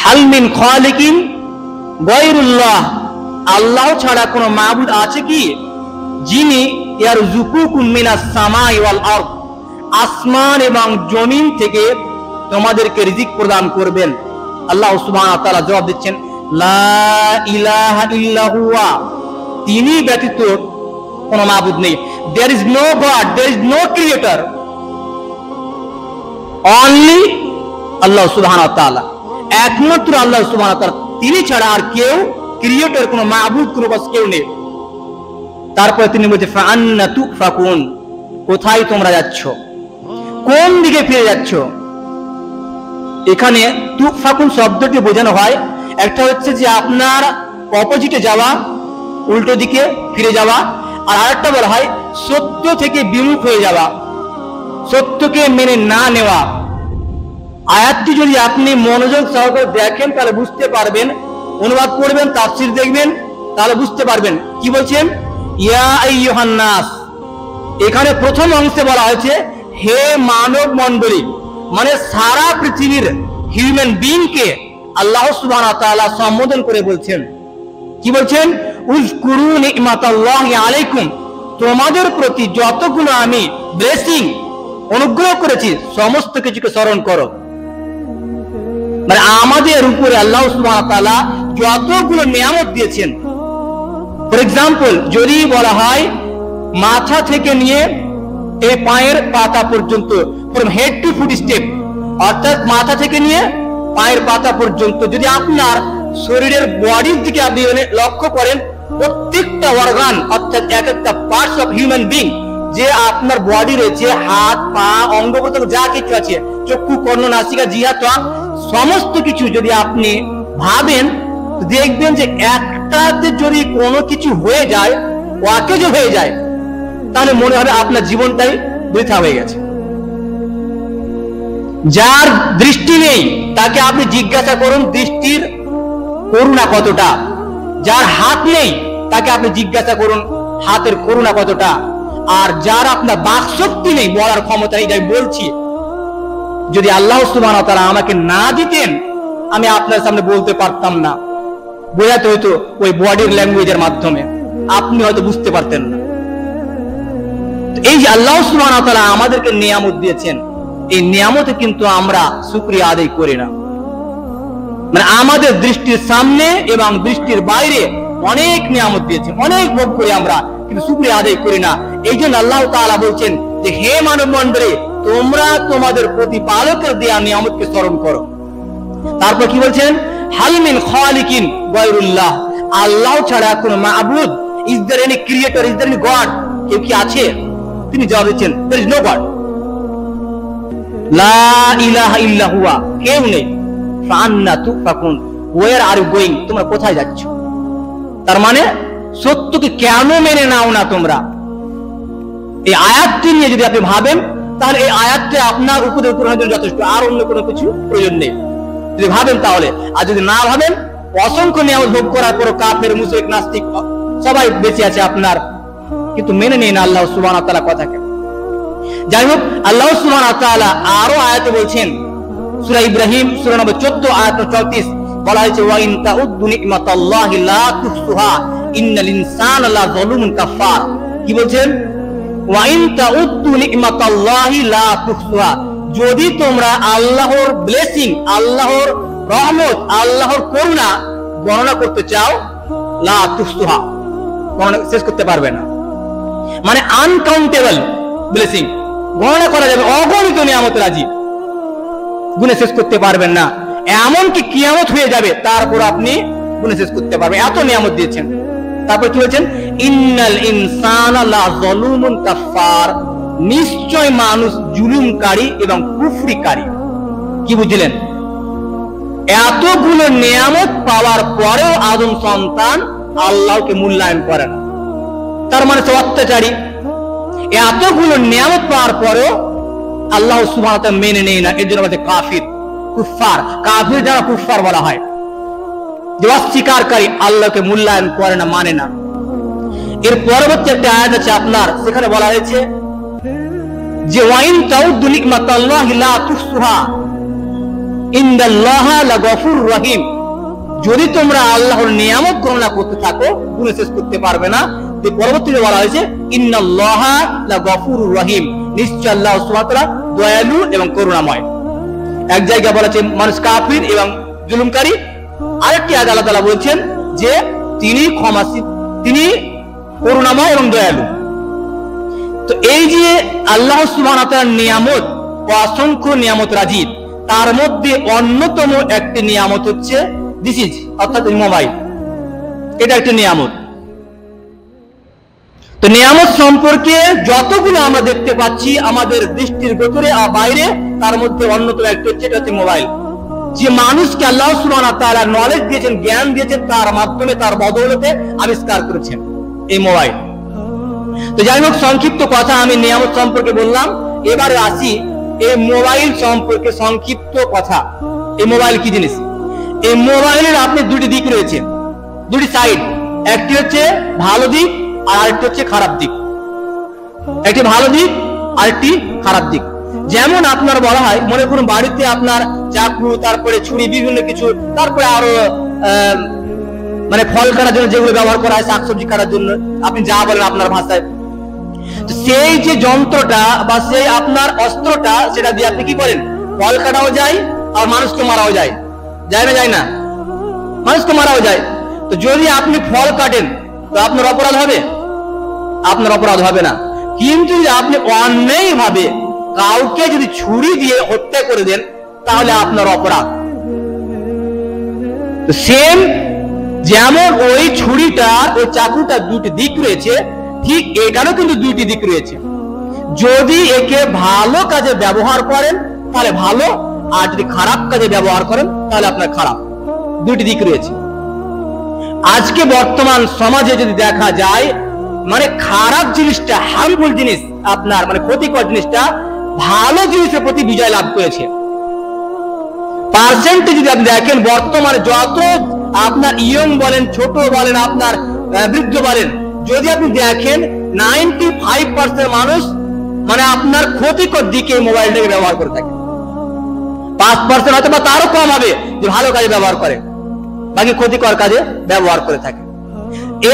হাল মিন খালিকিন গায়রুল্লাহ, আল্লাহ ছাড়া কোনো মাবুদ আছে কি যিনি ইয়ারযুকুকুম মিনাস সামাই ওয়াল আরদ, আসমান এবং জমিন থেকে তোমাদেরকে রিজিক প্রদান করবেন? আল্লাহ সুবহানাহু ওয়া তাআলা জবাব দিচ্ছেন, লা ইলাহা ইল্লা হুয়া, তিনি ব্যতীত কোনো মাবুদ নেই। There is no god, there is no creator, only Allah সুবহানাহু ওয়া তাআলা, একমাত্র আল্লাহ সুবহানাহু ওয়া তাআলা, তিনি ছাড়া আর কেউ ক্রিয়েটর, কোনো মাবুদ, কোনো বস কেউ নেই। তারপরে তিনি বলছেন ফাআন্না তুফাকুন, কোথায় তোমরা যাচ্ছ, কোন দিকে ফিরে যাচ্ছ? এখানে তুফাকুন শব্দটি বোঝানো হয়, একটা হচ্ছে যে আপনার অপোজিটে যাওয়া, উল্টো দিকে ফিরে যাওয়া, আর আরেকটা বলা হয় সত্য থেকে বিমুখ হয়ে যাওয়া, সত্যকে মেনে না নেওয়া। আয়াতটি যদি আপনি মনোযোগ সহকারে দেখেন তাহলে বুঝতে পারবেন, অনুবাদ করবেন, তাফসীর দেখবেন, তাহলে বুঝতে পারবেন কি বলছেন। ইয়া আইয়ুহান নাস, এখানে প্রথম অংশে বলা হয়েছে হে মানব মণ্ডলী, মানে সারা পৃথিবীর হিউম্যান বিইংকে আল্লাহ সুবহানাহু ওয়া তাআলা সম্বোধন করে বলছেন। কি বলছেন? উযকুরু নি'মাতাল্লাহি আলাইকুম, তোমাদের প্রতি যতগুলো আমি ব্লেসিং, অনুগ্রহ করেছি, সমস্ত কিছুকে স্মরণ করো। মানে আমাদের উপরে আল্লাহ সুবহানাহু ওয়া তাআলা যতগুলো নিয়ামত দিয়েছেন, ফর এক্সাম্পল যদি বলা হয় মাথা থেকে নিয়ে এই পায়ের পাতা পর্যন্ত, from head to foot step, অর্থাৎ মাথা থেকে নিয়ে পায়ের পাতা পর্যন্ত, যদি আপনার শরীরের বডির দিকে আপনি লক্ষ্য করেন, প্রত্যেকটা অর্গান অর্থাৎ এক একটা পার্টস অফ হিউম্যান বিং যে আপনার বডি রয়েছে, হাত পা অঙ্গ প্রত্যঙ্গ যা কিছু আছে, চক্ষু কর্ণ নাসিকা জিহ্বা ত্বক, সমস্ত কিছু যদি আপনি ভাবেন দেখবেন যে একটাতে যদি কোনো কিছু হয়ে যায়, অকেজ হয়ে যায়, তাহলে মনে হবে আপনার জীবনটাই বৃথা হয়ে গেছে। যার দৃষ্টি নেই তাকে আপনি জিজ্ঞাসা করুন দৃষ্টির করুণা কতটা, যার হাত নেই তাকে আপনি জিজ্ঞাসা করুন হাতের করুণা কতটা, আর যার আপনার বাকশক্তি নেই, বলার ক্ষমতা নেই, যাই বলছি, যদি আল্লাহ সুবহানাহু ওয়া তাআলা আমাকে না দিতেন আমি আপনার সামনে বলতে পারতাম না, বোঝাতে হয়তো ওই বডির ল্যাঙ্গুয়েজের মাধ্যমে, আপনি হয়তো বুঝতে পারতেন না। এই যে আল্লাহ সুবহানাহু ওয়া তাআলা আমাদেরকে নিয়ামত দিয়েছেন, এই নিয়ামতে কিন্তু আমরা শুকরিয়া আদায় করি না। মানে আমাদের দৃষ্টির সামনে এবং দৃষ্টির বাইরে অনেক নিয়ামত দিয়েছেন, অনেক ভোগ করি আমরা, কিন্তু শুকরিয়া আদায় করি না। এই জন্য আল্লাহ তাআলা বলছেন যে হে মানব মণ্ডলী, তোমরা তোমাদের প্রতিপালকের দেয়া নিয়ামতকে স্মরণ করো। তারপর কি বলছেন? হাল মিন খালিকিন গায়রুল্লাহ, আল্লাহ ছাড়া কোনো মাবুদ, is there any creator, is there any god, কেউ কি আছে? তিনি জবাব দিচ্ছেন দেয়ার ইজ নো গড, লা ইলাহা ইল্লা হুয়া, কেউ নেই। ফাআন্না তুফাকুন, ওয়্যার আর ইউ গোয়িং, তোমরা কোথায় যাচ্ছ? তার মানে সত্যকে কেন মেনে নাও না তোমরা? এই আয়াতটি নিয়ে যদি আপনি ভাবেন তাহলে এই আয়াতটি আপনার উপরে যথেষ্ট, আর অন্য কোনো কিছু প্রয়োজন নেই যদি ভাবেন তাহলে। আর যদি না ভাবেন, অসংখ্য নিয়ামত ভোগ করার পর কাফের, মুশরিক, নাস্তিক সবাই বেঁচে আছে আপনার, কিন্তু মেনে নেই না আল্লাহ সুবহানাহু ওয়া তাআলা কথাকে। যাই হোক, আল্লাহ সুবহানাহু ওয়া তাআলা আরো আয়াতে বলছেন, সূরা ইব্রাহিম সূরা নম্বর 14 আয়াত 34 বলা হয়েছে ওয়া ইন তাউদ্দু নি'মাতাল্লাহি লা তুহসুহা ইন্নাল ইনসানা লা যালুমুন কাফার। কি বলছেন? ওয়া ইন তাউদ্দু নি'মাতাল্লাহি লা তুহসুহা, যদি তোমরা আল্লাহর ব্লেসিং, আল্লাহর রহমত, আল্লাহর করুণা গণনা করতে চাও, লা তুহসুহা, গণনা শেষ করতে পারবে না। মানে আনকাউন্টেবল ব্লেসিং, গণনা করা যাবে, অগণিত নিয়ামত রাজি, গুণে শেষ করতে পারবেন না। এমনকি কিয়ামত হয়ে যাবে তারপর আপনি গুণে শেষ করতে পারবেন, এত নিয়ামত দিয়েছেন। তারপর কি বলছেন? ইন্নাল ইনসানা লা যালুমুন কাফার, নিশ্চয় মানুষ জুলুমকারী এবং কুফরিকারী। কি বুঝলেন? এতগুলো নিয়ামত পাওয়ার পরেও আদম সন্তান আল্লাহকে মূল্যায়ন করে না, তার মানে সে অত্যাচারী। এতগুলো নিয়ামত পাওয়ার পরেও আল্লাহ সুবহানাহু ওয়া তাআলা মেনে নেয় না, এর জন্য বলে কাফির, কুফফার। কাফির যারা কুফফার বলা হয়, যে অস্বীকারী, আল্লাহকে মূল্যায়ন করে না, মানে না। এর পরবর্তী একটা আয়াত আছে আপনার, সেখানে বলা হয়েছে যে ওয়াইন তাউদ্দু নি'মাতাল্লাহি লা তুহসুহা, ইন্নাল্লাহা লাগফুরুর রহিম। যদি তোমরা আল্লাহর নিয়ামত গণনা করতে থাকো গুণে শেষ করতে পারবে না। পরবর্তীতে বলা হয়েছে ইন্নাল্লাহা লাগফুরুর রহিম, নিশ্চয় আল্লাহ সুবহানাহু ওয়া তাআলা দয়ালু এবং করুণাময়। এক জায়গায় বলেছে মানুষ কাফির এবং জুলুমকারী, আরেকটি আয়াতে আল্লাহ তাআলা বলছেন যে তিনি ক্ষমাশীল, তিনি করুণাময় এবং দয়ালু। তো এই যে আল্লাহ সুবহানাহু ওয়া তাআলার নিয়ামত, অসংখ্য নিয়ামত রাজিব, তার মধ্যে অন্যতম একটি নিয়ামত হচ্ছে দিস ইজ, অর্থাৎ মোবাইল। এটা একটি নিয়ামত। তো নিয়ামত সম্পর্কে যতগুলো আমরা দেখতে পাচ্ছি আমাদের দৃষ্টির ভেতরে আর বাইরে, তার মধ্যে অন্যতম একটি হচ্ছে এটা হচ্ছে মোবাইল। যে মানুষকে আল্লাহ সুবহানাহু ওয়া তাআলা নলেজ দিয়েছেন, জ্ঞান দিয়েছেন, তার মাধ্যমে তার বদৌলতে আবিষ্কার করেছেন এই মোবাইল। তো যাই হোক, সংক্ষিপ্ত কথা আমি নিয়ামত সম্পর্কে বললাম। এবারে আসি এই মোবাইল সম্পর্কে সংক্ষিপ্ত কথা। এই মোবাইল কি জিনিস? এই মোবাইলের আপনি দুটি দিক রয়েছে, দুটি সাইড। একটি হচ্ছে ভালো দিক আর আরেকটি হচ্ছে খারাপ দিক। একটি ভালো দিক আর একটি খারাপ দিক। যেমন আপনার বলা হয়, মনে করুন বাড়িতে আপনার চাকু, তারপরে ছুরি, বিভিন্ন কিছু, তারপরে আরো মানে ফল কাটার জন্য যেগুলো ব্যবহার করা হয়, শাকসবজি কাটার জন্য, আপনি যা বলেন আপনার ভাষায়, সেই যে যন্ত্রটা বা সেই আপনার অস্ত্রটা, সেটা দিয়ে আপনি কি করেন? ফল কাটাও যায় আর মানুষকে মারাও যায়। যায় না? যায় না? মানুষকে মারাও যায়। তো যদি আপনি ফল কাটেন তো আপনার অপরাধ হবে? আপনার অপরাধ হবে না। কিন্তু যদি আপনি অন্যায় ভাবে কাউকে যদি ছুরি দিয়ে হত্যা করে দেন তাহলে আপনার অপরাধ। সেম যেমন ওই ছুরিটা, ওই চাকুটা দুটি দিক রয়েছে, ঠিক এটারও কিন্তু দুইটি দিক রয়েছে। যদি একে ভালো কাজে ব্যবহার করেন তাহলে ভালো, আর যদি খারাপ কাজে ব্যবহার করেন তাহলে আপনার খারাপ। দুইটি দিক রয়েছে। আজকে বর্তমান সমাজে যদি দেখা যায়, মানে খারাপ জিনিসটা, হার্মফুল জিনিস, আপনার মানে ক্ষতিকর জিনিসটা ভালো জিনিসের প্রতি বিজয় লাভ করেছে। পার্সেন্টে যদি আপনি দেখেন, বর্তমানে যত আপনার ইয়ং বলেন, ছোট বলেন, আপনার বৃদ্ধ বলেন, যদি আপনি দেখেন 95% মানুষ মানে আপনার ক্ষতিকর দিকে মোবাইলটাকে ব্যবহার করে থাকে। 5% হয়তো বা তারও কম হবে যে ভালো কাজে ব্যবহার করে, বাকি ক্ষতিকর কাজে ব্যবহার করে থাকে।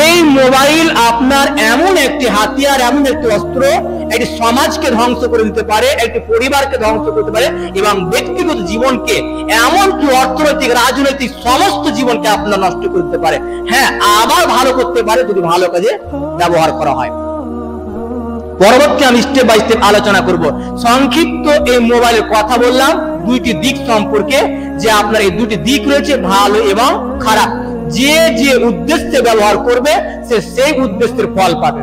এই মোবাইল আপনার এমন একটি হাতিয়ার, এমন একটি অস্ত্র, একটি সমাজকে ধ্বংস করে দিতে পারে, একটি পরিবারকে ধ্বংস করতে পারে, এবং ব্যক্তিগত জীবনকে, এমনকি অর্থনৈতিক, রাজনৈতিক সমস্ত জীবনকে আপনার নষ্ট করে দিতে পারে। হ্যাঁ, আবার ভালো করতে পারে যদি ভালো কাজে ব্যবহার করা হয়। পরবর্তী আমি স্টেপ বাই স্টেপ আলোচনা করব। সংক্ষিপ্ত এই মোবাইলের কথা বললাম দুইটি দিক সম্পর্কে, যে আপনার এই দুটি দিক রয়েছে, ভালো এবং খারাপ। যে যে উদ্দেশ্যে ব্যবহার করবে সে সেই উদ্দেশ্যের ফল পাবে।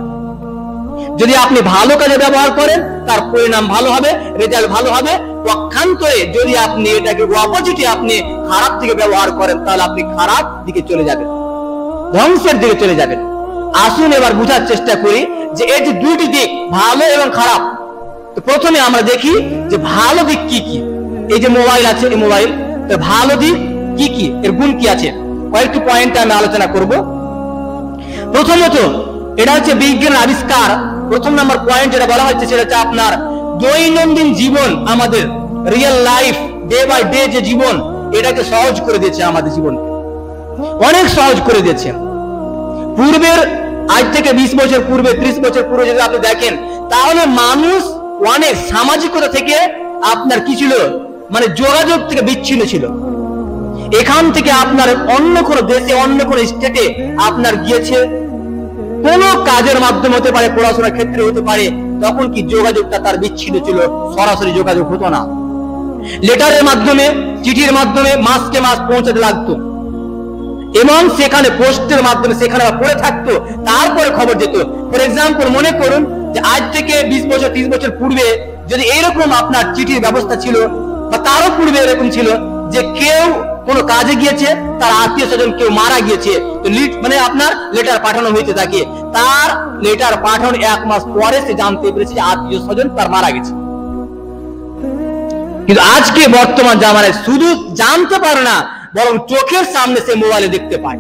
যদি আপনি ভালো কাজে ব্যবহার করেন তার পরিণাম ভালো হবে, রেজাল্ট ভালো হবে। পক্ষান্তরে যদি আপনি এটাকে অপোজিটে আপনি খারাপ দিকে ব্যবহার করেন তাহলে আপনি খারাপ দিকে চলে যাবেন, ধ্বংসের দিকে চলে যাবেন। আসুন এবার বোঝার চেষ্টা করি যে এই যে দুইটি দিক, ভালো এবং খারাপ। তো প্রথমে আমরা দেখি যে ভালো দিক কি কি। এই যে মোবাইল আছে, এই মোবাইল ভালো দিক কি কি, এর গুণ কি আছে, কয়েকটি পয়েন্ট আমি আলোচনা করব। প্রথমত এটা হচ্ছে বিজ্ঞানের আবিষ্কার। প্রথম নাম্বার পয়েন্ট যেটা বলা হচ্ছে সেটা হচ্ছে আপনার দৈনন্দিন জীবন, আমাদের real life, day by day যে জীবন, এটাকে সহজ করে দিয়েছে। আমাদের জীবন অনেক সহজ করে দিয়েছে। পূর্বের, আজ থেকে 20 বছর পূর্বে, 30 বছর পূর্বে যদি আপনি দেখেন, তাহলে মানুষ অনেক সামাজিকতা থেকে আপনার কি ছিল, মানে যোগাযোগ থেকে বিচ্ছিন্ন ছিল। এখান থেকে আপনার অন্য কোনো দেশে, অন্য কোনো স্টেটে আপনার গিয়েছে, কোন কাজের মাধ্যমে হতে পারে, পড়াশোনার ক্ষেত্রে হতে পারে, তখন কি যোগাযোগটা তার বিচ্ছিন্ন ছিল, সরাসরি যোগাযোগ হতো না। লেটারের মাধ্যমে, চিঠির মাধ্যমে মাসকে মাস পৌঁছাতে লাগতো, এবং সেখানে পোস্টের মাধ্যমে সেখানে পড়ে থাকতো, তারপরে খবর যেত। ফর এক্সাম্পল, মনে করুন যে আজ থেকে 20 বছর 30 বছর পূর্বে যদি এইরকম আপনার চিঠির ব্যবস্থা ছিল, বা তারও পূর্বে এরকম ছিল যে কেউ কোনো কাজে গিয়েছে, তার আত্মীয় স্বজন কেউ মারা গিয়েছে, তো মানে আপনার লেটার পাঠানো হইতে থাকে। তার লেটার পাঠানো 1 মাস পরে সে জানতে পেরেছে যে আত্মীয় স্বজন তার মারা গেছে। কিন্তু আজকে বর্তমান জামানায় শুধু জানতে পারে না, বরং চোখের সামনে সে মোবাইলে দেখতে পায়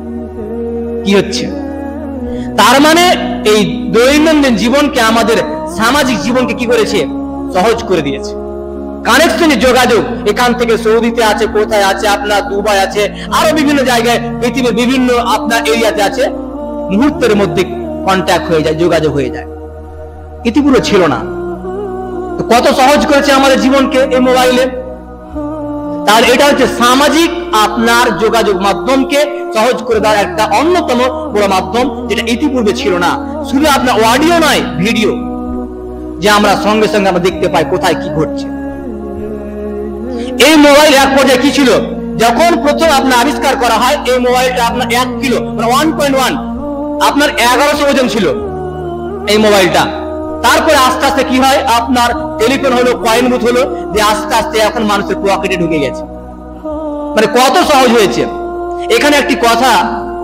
কি হচ্ছে। তার মানে এই দৈনন্দিন জীবনকে, আমাদের সামাজিক জীবনকে কি করেছে, সহজ করে দিয়েছে। কানেকশনের যোগাযোগ, এখান থেকে সৌদিতে আছে, কোথায় আছে আপনার দুবাই আছে, আরো বিভিন্ন জায়গায় পৃথিবীর বিভিন্ন আপনার এরিয়াতে আছে, মুহূর্তের মধ্যে কন্ট্যাক্ট হয়ে যায়, যোগাযোগ হয়ে যায়। ইতিপূর্বে ছিল না। কত সহজ করেছে আমাদের জীবনকে এই মোবাইলে। তাহলে এটা হচ্ছে সামাজিক আপনার যোগাযোগ মাধ্যমকে সহজ করে দেওয়ার একটা অন্যতম বড় মাধ্যম, যেটা ইতিপূর্বে ছিল না। শুধু আপনার অডিও নয়, ভিডিও, যে আমরা সঙ্গে সঙ্গে আমরা দেখতে পাই কোথায় কি ঘটছে। এই মোবাইল এক পর্যায়ে কি ছিল, যখন প্রথম আপনার আবিষ্কার করা হয়, এই মোবাইলটা আপনার 1 কিলো মানে 1.1 আপনার 1100 ওজন ছিল এই মোবাইলটা। তারপরে আস্তে আস্তে কি হয়, আপনার টেলিফোন হলো, কয়েন বুথ হলো, যে আস্তে আস্তে এখন মানুষের পকেটে ঢুকে গেছে। মানে কত সহজ হয়েছে। এখানে একটি কথা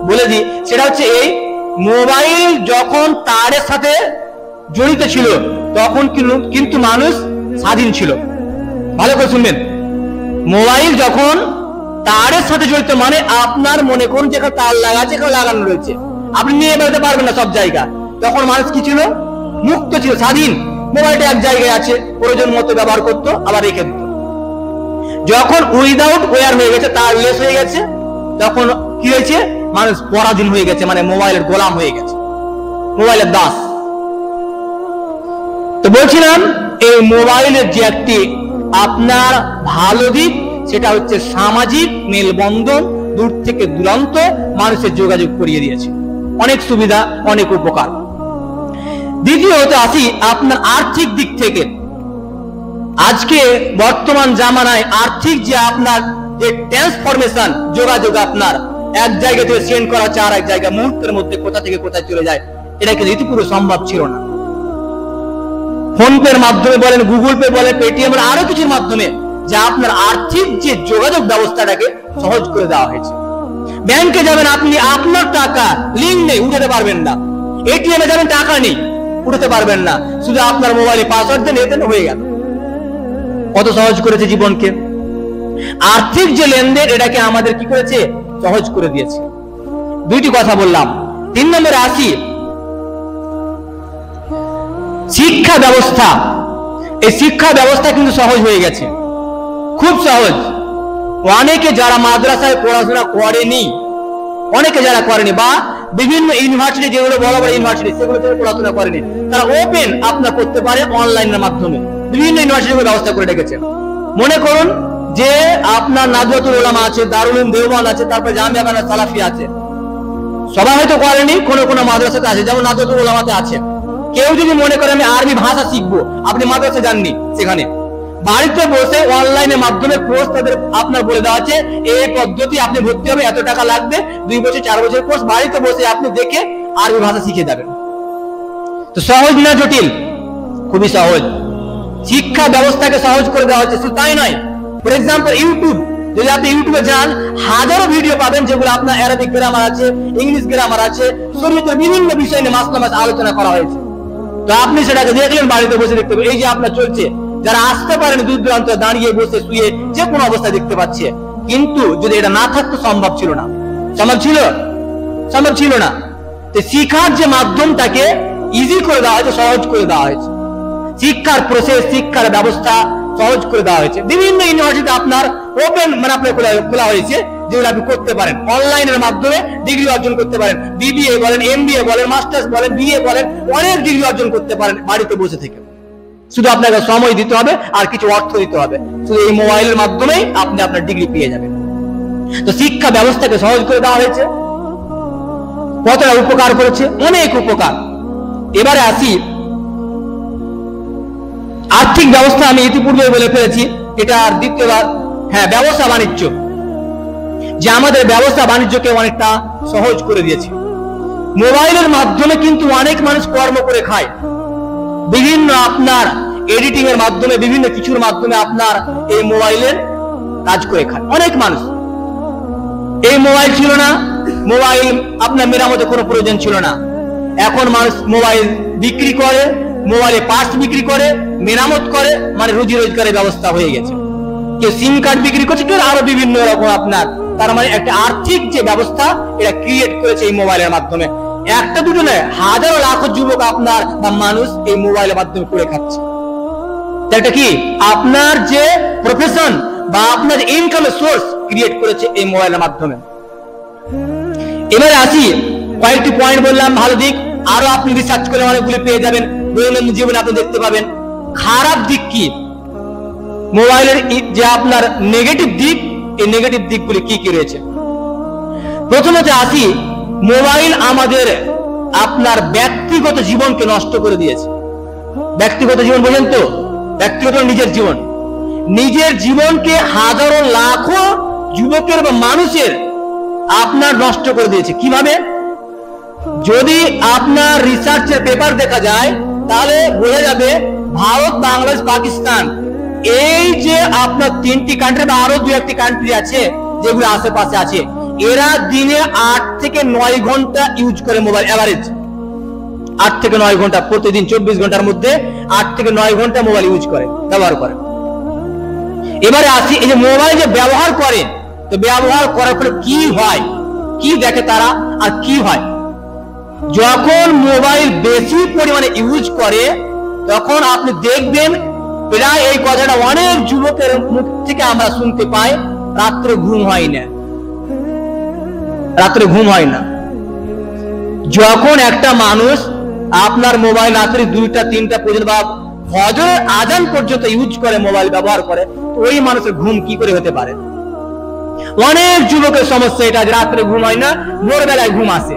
বলে দিই, সেটা হচ্ছে এই মোবাইল যখন তারের সাথে জড়িত ছিল তখন কিন্তু মানুষ স্বাধীন ছিল। ভালো করে শুনবেন, মোবাইল যখন তারের সাথে জড়িত মানে আপনার মনে করুন যেখানে তার লাগাচ্ছে, এখানে লাগানো রয়েছে, আপনি নিয়ে বেরোতে পারবেন না সব জায়গা। তখন মানুষ কি ছিল, মুক্ত ছিল, স্বাধীন। মোবাইলটা এক জায়গায় আছে, প্রয়োজন মতো ব্যবহার করতো, আবার রেখে দিত। যখন উইদাউট ওয়্যার হয়ে গেছে, তার লেস হয়ে গেছে, তখন কি হয়েছে, মানুষ পরাধীন হয়ে গেছে, মানে মোবাইলের গোলাম হয়ে গেছে, মোবাইলের দাস। তো বলছিলাম এই মোবাইলের যে একটি আপনার ভালো দিক, সেটা হচ্ছে সামাজিক মেলবন্ধন, দূর থেকে দূরান্ত মানুষের যোগাযোগ করিয়ে দিয়েছে, অনেক সুবিধা, অনেক উপকার। দ্বিতীয়ত আসি আপনার আর্থিক দিক থেকে। আজকে বর্তমান জামানায় আর্থিক যে আপনার যে ট্রান্সফরমেশন, যোগাযোগ আপনার এক জায়গা থেকে সেন্ড করা হচ্ছে আর এক জায়গায়, মুহূর্তের মধ্যে কোথা থেকে কোথায় চলে যায়, এটা কিন্তু ইতিপূর্বে সম্ভব ছিল না। ফোন পের মাধ্যমে বলেন, গুগল পে বলেন, পেটিএম এর আরো কিছুর মাধ্যমে যা আপনার আর্থিক যে যোগাযোগ ব্যবস্থাটাকে সহজ করে দেওয়া হয়েছে। ব্যাংকে যাবেন আপনি, আপনার টাকা লিঙ্ক নেই, উঠাতে পারবেন না। এটিএম এ যাবেন, টাকা নেই, উঠাতে পারবেন না। শুধু আপনার মোবাইলে পাসওয়ার্ড দেন, এতে হয়ে গেল। কত সহজ করেছে জীবনকে। আর্থিক যে লেনদেন, এটাকে আমাদের কি করেছে, সহজ করে দিয়েছে। দুইটি কথা বললাম। 3 নম্বরে আসি শিক্ষা ব্যবস্থা। এই শিক্ষা ব্যবস্থা কিন্তু সহজ হয়ে গেছে, খুব সহজ। অনেকে যারা মাদ্রাসায় পড়াশোনা করেনি, অনেকে যারা করেনি, বা বিভিন্ন ইউনিভার্সিটি, যেগুলো বড় বড় ইউনিভার্সিটি, সেগুলো থেকে পড়াশোনা করেনি, তারা ওপেন আপনার করতে পারে অনলাইনের মাধ্যমে। বিভিন্ন ইউনিভার্সিটির ব্যবস্থা করে রেখেছে। মনে করুন যে আপনার নাজরাতুল উলামা আছে, দারুল উলুম দেওবন্দ আছে, তারপরে জামিয়া বাংলা সালাফি আছে। সবাই হয়তো করেনি, কোন কোন মাদ্রাসাতে আছে, যেমন নাজরাতুল উলামাতে আছে। কেউ যদি মনে করে আমি আরবি ভাষা শিখবো, আপনি মাদ্রাসা যাননি, সেখানে বাড়িতে বসে অনলাইনের মাধ্যমে কোর্স তাদের আপনার বলে দেওয়া আছে, এই পদ্ধতি আপনি ভর্তি হবে, এত টাকা লাগবে, 2 বছর 4 বছর কোর্স, বাড়িতে বসে আপনি দেখে আরবি ভাষা শিখে যাবেন। তো সহজ না জটিল? খুবই সহজ। শিক্ষা ব্যবস্থাকে সহজ করে দেওয়া হচ্ছে। শুধু তাই নয়, ফর এক্সাম্পল ইউটিউব, যদি আপনি ইউটিউবে যান, হাজারো ভিডিও পাবেন যেগুলো আপনার আরবিক গ্রামার আছে, ইংলিশ গ্রামার আছে, শরীয়তের বিভিন্ন বিষয় নিয়ে মাসলা মাস আলোচনা করা হয়েছে। তো আপনি সেটাকে দেখলেন, বাড়িতে বসে দেখতে পাবেন। এই যে আপনার চলছে, যারা আসতে পারেন দূর দূরান্ত, দাঁড়িয়ে বসে শুয়ে যে কোনো অবস্থা দেখতে পাচ্ছে। কিন্তু যদি এটা না থাকতো, সম্ভব ছিল না। সম্ভব ছিল? সম্ভব ছিল না। তো শিক্ষার যে মাধ্যমটাকে ইজি করে দেওয়া হয়েছে, সহজ করে দেওয়া হয়েছে। শিক্ষার প্রসেস, শিক্ষার ব্যবস্থা সহজ করে দেওয়া হয়েছে। বিভিন্ন ইউনিভার্সিটি আপনার ওপেন মানে আপনার খোলা হয়েছে, যেগুলো আপনি করতে পারেন অনলাইনের মাধ্যমে, ডিগ্রি অর্জন করতে পারেন। বিবিএ বলেন, এমবিএ বলেন, মাস্টার্স বলেন, বিএ বলেন, অনেক ডিগ্রি অর্জন করতে পারেন বাড়িতে বসে থেকে। শুধু আপনাকে সময় দিতে হবে আর কিছু অর্থ দিতে হবে। শুধু এই মোবাইলের মাধ্যমেই আপনি আপনার ডিগ্রি পেয়ে যাবেন। তো শিক্ষা ব্যবস্থাকে সহজ করে দেওয়া হয়েছে। কতটা উপকার করেছে? অনেক উপকার। এবারে আসি আর্থিক ব্যবস্থা। আমি ইতিপূর্বে বলে ফেলেছি, এটা আর দ্বিতীয়বার। হ্যাঁ, ব্যবসা বাণিজ্য, যে আমাদের ব্যবসা বাণিজ্যকে অনেকটা সহজ করে দিয়েছে। মোবাইলের মাধ্যমে কিন্তু অনেক মানুষ কর্ম করে খায়, বিভিন্ন আপনার এডিটিং এর মাধ্যমে, বিভিন্ন কিছুর মাধ্যমে আপনার এই মোবাইলের কাজ করে খায় অনেক মানুষ। এই মোবাইল ছিল না, মোবাইল আপনার মেরামতের কোনো প্রয়োজন ছিল না। এখন মানুষ মোবাইল বিক্রি করে, মোবাইলে পার্টস বিক্রি করে, মেরামত করে, মানে রুজি রোজগারের ব্যবস্থা হয়ে গেছে। কেউ সিম কার্ড বিক্রি করছে, কেউ আরো বিভিন্ন রকম আপনার, তার মানে একটা আর্থিক যে ব্যবস্থা এটা ক্রিয়েট করেছে এই মোবাইলের মাধ্যমে। একটা দুটো নয়, হাজারো লাখো যুবক আপনার বা মানুষ এই মোবাইলের মাধ্যমে করে খাচ্ছে। এটা কি আপনার যে প্রফেশন বা আপনার ইনকামের সোর্স ক্রিয়েট করেছে এই মোবাইলের মাধ্যমে। এবারে আসি, কয়েকটি পয়েন্ট বললাম ভালো দিক, আরো আপনি রিসার্চ করে অনেকগুলো পেয়ে যাবেন, দৈনন্দিন জীবনে আপনি দেখতে পাবেন। খারাপ দিক কি, মোবাইলের যে আপনার নেগেটিভ দিক, এই নেগেটিভ দিকগুলি কি কি রয়েছে। প্রথমত আসি, মোবাইল আমাদের আপনার ব্যক্তিগত জীবনকে নষ্ট করে দিয়েছে। ব্যক্তিগত জীবন বোঝেন তো, ব্যক্তিগত নিজের জীবন, নিজের জীবনকে হাজারো লাখো যুবকের বা মানুষের আপনার নষ্ট করে দিয়েছে। কিভাবে? যদি আপনার রিসার্চের পেপার দেখা যায় তাহলে বোঝা যাবে ভারত, বাংলাদেশ, পাকিস্তান, এই যে আপনার 3টি কান্ট্রি বা আরো 2-1টি কান্ট্রি আছে যেগুলো আশেপাশে আছে, এরা দিনে 8 থেকে 9 ঘন্টা ইউজ করে মোবাইল, এভারেজ 8 থেকে 9 ঘন্টা প্রতিদিন, 24 ঘন্টার মধ্যে 8 থেকে 9 ঘন্টা মোবাইল ইউজ করে, ব্যবহার করে। এবারে আসি, এই যে মোবাইল যে ব্যবহার করে, তো ব্যবহার করার পরে কি হয়, কি দেখে তারা আর কি হয়। যখন মোবাইল বেশি পরিমাণে ইউজ করে তখন আপনি দেখবেন, প্রায় এই কথাটা অনেক যুবকের মুখ থেকে আমরা শুনতে পাই, রাত্রে ঘুম হয় না, রাত্রে ঘুম হয় না। যখন একটা মানুষ আপনার মোবাইল রাত্রি 2টা 3টা পর্যন্ত বা ফজরের আজান পর্যন্ত ইউজ করে, মোবাইল ব্যবহার করে, ওই মানুষের ঘুম কি করে হতে পারে? অনেক যুবকের সমস্যা এটা, রাত্রে ঘুম হয় না, ভোরবেলায় ঘুম আসে,